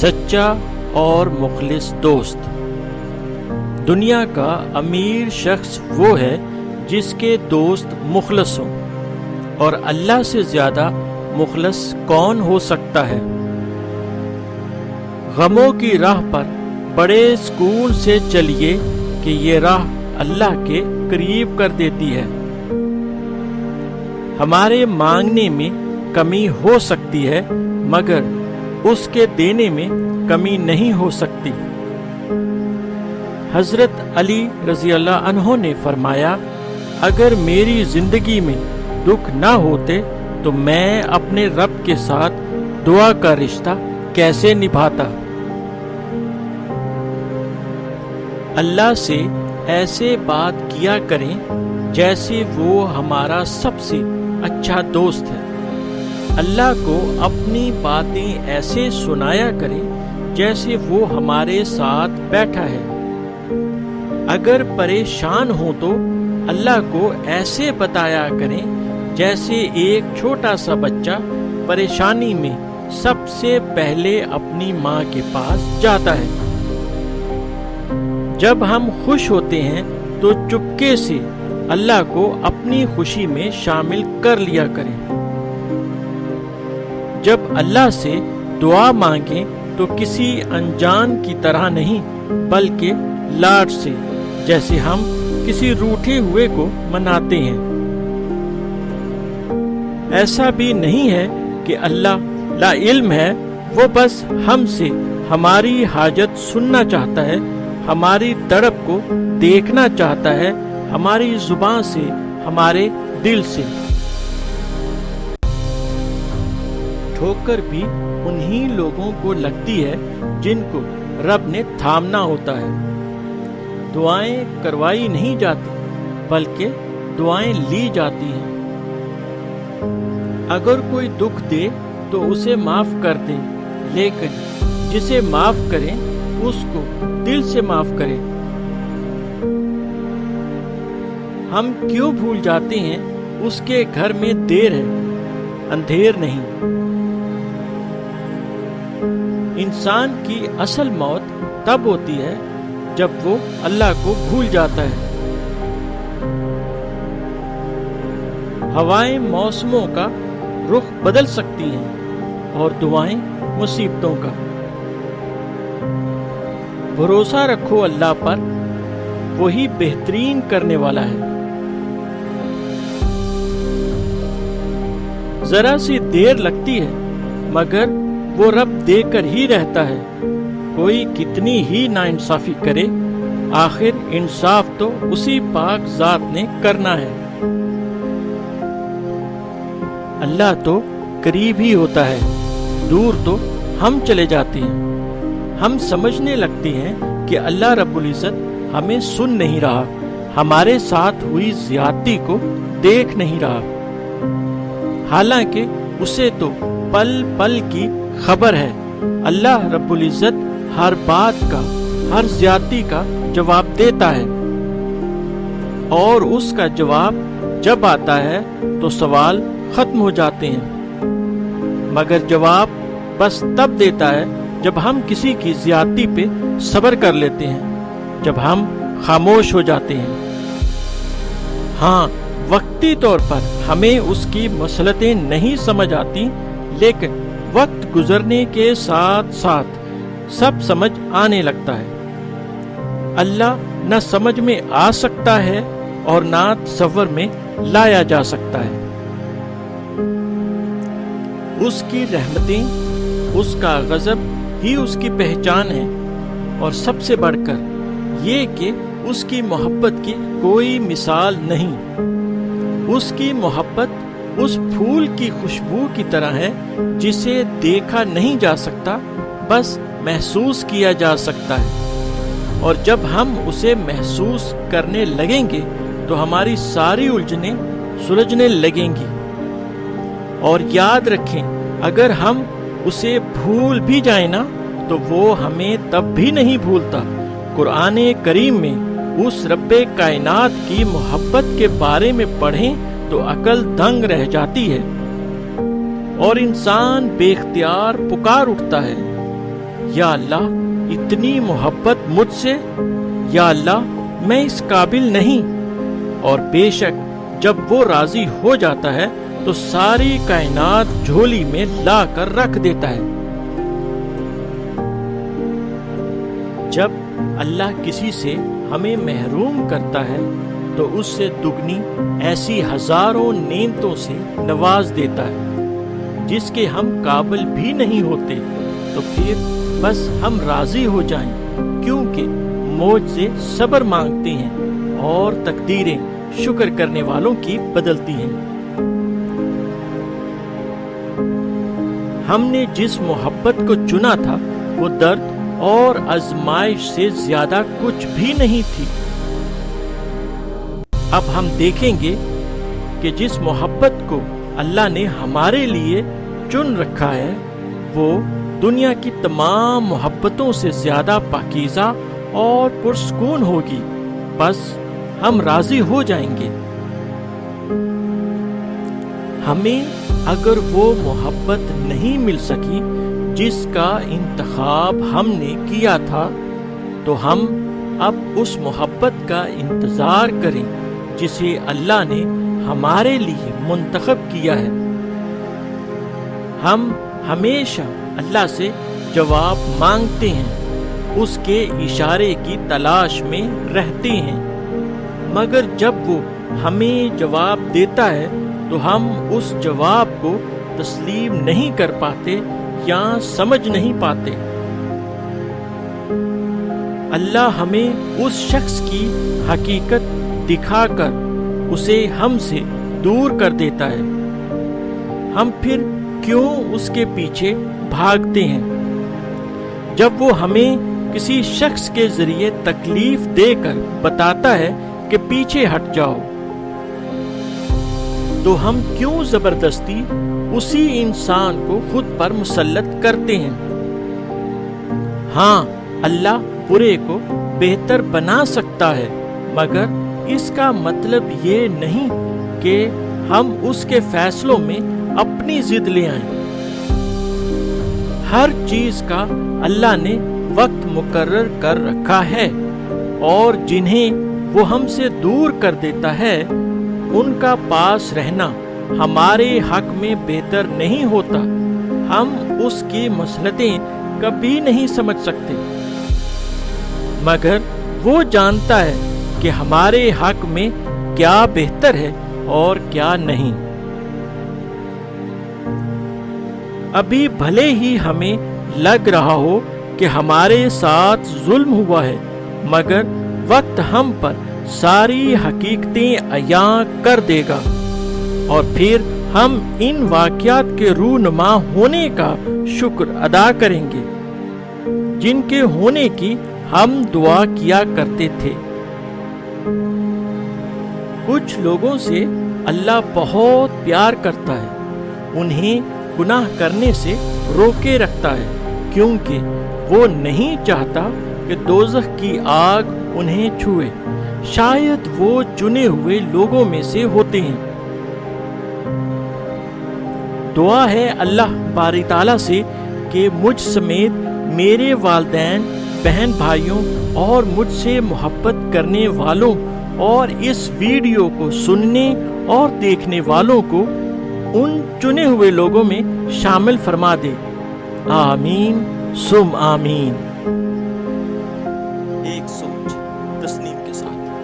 سچا اور مخلص دوست۔ دنیا کا امیر شخص وہ ہے جس کے دوست مخلص ہوں، اور اللہ سے زیادہ مخلص کون ہو سکتا ہے؟ غموں کی راہ پر بڑے سکون سے چلیے کہ یہ راہ اللہ کے قریب کر دیتی ہے۔ ہمارے مانگنے میں کمی ہو سکتی ہے، مگر اس کے دینے میں کمی نہیں ہو سکتی۔ حضرت علی رضی اللہ عنہ نے فرمایا، اگر میری زندگی میں دکھ نہ ہوتے تو میں اپنے رب کے ساتھ دعا کا رشتہ کیسے نبھاتا؟ اللہ سے ایسے بات کیا کریں جیسے وہ ہمارا سب سے اچھا دوست ہے۔ اللہ کو اپنی باتیں ایسے سنایا کریں جیسے وہ ہمارے ساتھ بیٹھا ہے۔ اگر پریشان ہو تو اللہ کو ایسے بتایا کریں جیسے ایک چھوٹا سا بچہ پریشانی میں سب سے پہلے اپنی ماں کے پاس جاتا ہے۔ جب ہم خوش ہوتے ہیں تو چپکے سے اللہ کو اپنی خوشی میں شامل کر لیا کریں۔ جب اللہ سے دعا مانگیں تو کسی انجان کی طرح نہیں، بلکہ لاڈ سے، جیسے ہم کسی روٹھے ہوئے کو مناتے ہیں۔ ایسا بھی نہیں ہے کہ اللہ لا علم ہے، وہ بس ہم سے ہماری حاجت سننا چاہتا ہے، ہماری تڑپ کو دیکھنا چاہتا ہے، ہماری زبان سے، ہمارے دل سے۔ ٹھوکر بھی انہی لوگوں کو لگتی ہے جن کو رب نے تھامنا ہوتا ہے۔ دعائیں کروائی نہیں جاتی بلکہ دعائیں لی جاتی ہیں۔ اگر کوئی دکھ دے تو اسے معاف کر دیں، لیکن جسے معاف کریں اس کو دل سے معاف کریں۔ ہم کیوں بھول جاتے ہیں اس کے گھر میں دیر ہے، اندھیر نہیں۔ انسان کی اصل موت تب ہوتی ہے جب وہ اللہ کو بھول جاتا ہے۔ ہوائیں موسموں کا رخ بدل سکتی ہیں اور دعائیں مصیبتوں کا۔ بھروسہ رکھو اللہ پر، وہی بہترین کرنے والا ہے۔ ذرا سی دیر لگتی ہے مگر وہ رب دے کر ہی رہتا ہے۔ کوئی کتنی ہی ناانصافی کرے، آخر انصاف تو اسی پاک ذات نے کرنا ہے۔ اللہ تو قریب ہی ہوتا ہے، دور تو ہم چلے جاتے ہیں۔ ہم سمجھنے لگتے ہیں کہ اللہ رب العزت ہمیں سن نہیں رہا، ہمارے ساتھ ہوئی زیادتی کو دیکھ نہیں رہا، حالانکہ اسے تو پل پل کی خبر ہے۔ اللہ رب العزت ہر بات کا، ہر زیادتی کا جواب دیتا ہے، اور اس کا جواب جب آتا ہے تو سوال ختم ہو جاتے ہیں۔ مگر جواب بس تب دیتا ہے جب ہم کسی کی زیادتی پہ صبر کر لیتے ہیں، جب ہم خاموش ہو جاتے ہیں۔ ہاں، وقتی طور پر ہمیں اس کی مصلحتیں نہیں سمجھ آتی، لیکن وقت گزرنے کے ساتھ ساتھ سب سمجھ آنے لگتا ہے۔ اللہ نہ سمجھ میں آ سکتا ہے اور نہ تصور میں لایا جا سکتا ہے۔ اس کی رحمتیں، اس کا غضب ہی اس کی پہچان ہے، اور سب سے بڑھ کر یہ کہ اس کی محبت کی کوئی مثال نہیں۔ اس کی محبت اس پھول کی خوشبو کی طرح ہے جسے دیکھا نہیں جا سکتا، بس محسوس کیا جا سکتا ہے، اور جب ہم اسے محسوس کرنے لگیں گے تو ہماری ساری الجھنیں سلجھنے لگیں گی۔ اور یاد رکھیں، اگر ہم اسے بھول بھی جائیں نا تو وہ ہمیں تب بھی نہیں بھولتا۔ قرآن کریم میں اس رب کائنات کی محبت کے بارے میں پڑھیں تو عقل دنگ رہ جاتی ہے، اور انسان بے اختیار پکار اٹھتا ہے، یا اللہ اتنی محبت مجھ سے، یا اللہ میں اس قابل نہیں۔ اور بے شک جب وہ راضی ہو جاتا ہے تو ساری کائنات جھولی میں لا کر رکھ دیتا ہے۔ جب اللہ کسی سے ہمیں محروم کرتا ہے تو اس سے دگنی ایسی ہزاروں نعمتوں سے نواز دیتا ہے جس کے ہم قابل بھی نہیں ہوتے، تو پھر بس ہم راضی ہو جائیں، کیونکہ موج سے صبر مانگتے ہیں اور تقدیریں شکر کرنے والوں کی بدلتی ہیں۔ ہم نے جس محبت کو چنا تھا وہ درد اور آزمائش سے زیادہ کچھ بھی نہیں تھی۔ اب ہم دیکھیں گے کہ جس محبت کو اللہ نے ہمارے لیے چن رکھا ہے وہ دنیا کی تمام محبتوں سے زیادہ پاکیزہ اور پرسکون ہوگی، بس ہم راضی ہو جائیں گے۔ ہمیں اگر وہ محبت نہیں مل سکی جس کا انتخاب ہم نے کیا تھا تو ہم اب اس محبت کا انتظار کریں جسے اللہ نے ہمارے لیے منتخب کیا ہے۔ ہم ہمیشہ اللہ سے جواب مانگتے ہیں، اس کے اشارے کی تلاش میں رہتے ہیں، مگر جب وہ ہمیں جواب دیتا ہے تو ہم اس جواب کو تسلیم نہیں کر پاتے یا سمجھ نہیں پاتے۔ اللہ ہمیں اس شخص کی حقیقت دکھا کر اسے ہم سے دور کر دیتا ہے، ہم پھر کیوں اس کے پیچھے بھاگتے ہیں؟ جب وہ ہمیں کسی شخص کے ذریعے تکلیف دے کر بتاتا ہے کہ پیچھے ہٹ جاؤ، تو ہم کیوں زبردستی اسی انسان کو خود پر مسلط کرتے ہیں؟ ہاں، اللہ برے کو بہتر بنا سکتا ہے، مگر اس کا مطلب یہ نہیں کہ ہم اس کے فیصلوں میں اپنی ضد لے آئیں۔ ہر چیز کا اللہ نے وقت مقرر کر رکھا ہے، اور جنہیں وہ ہم سے دور کر دیتا ہے ان کا پاس رہنا ہمارے حق میں بہتر نہیں ہوتا۔ ہم اس کی مصلحتیں کبھی نہیں سمجھ سکتے، مگر وہ جانتا ہے کہ ہمارے حق میں کیا بہتر ہے اور کیا نہیں۔ ابھی بھلے ہی ہمیں لگ رہا ہو کہ ہمارے ساتھ ظلم ہوا ہے، مگر وقت ہم پر ساری حقیقتیں عیاں کر دے گا، اور پھر ہم ان واقعات کے رونما ہونے کا شکر ادا کریں گے جن کے ہونے کی ہم دعا کیا کرتے تھے۔ کچھ لوگوں سے اللہ بہت پیار کرتا ہے، انہیں گناہ کرنے سے روکے رکھتا ہے، کیونکہ وہ نہیں چاہتا کہ دوزخ کی آگ انہیں چھوئے۔ شاید وہ چنے ہوئے لوگوں میں سے ہوتے ہیں۔ دعا ہے اللہ باری تعالیٰ سے کہ مجھ سمیت میرے والدین، بہن بھائیوں اور مجھ سے محبت کرنے والوں اور اس ویڈیو کو سننے اور دیکھنے والوں کو ان چنے ہوئے لوگوں میں شامل فرما دے۔ آمین ثم آمین۔ ایک سوچ تسنیم کے ساتھ۔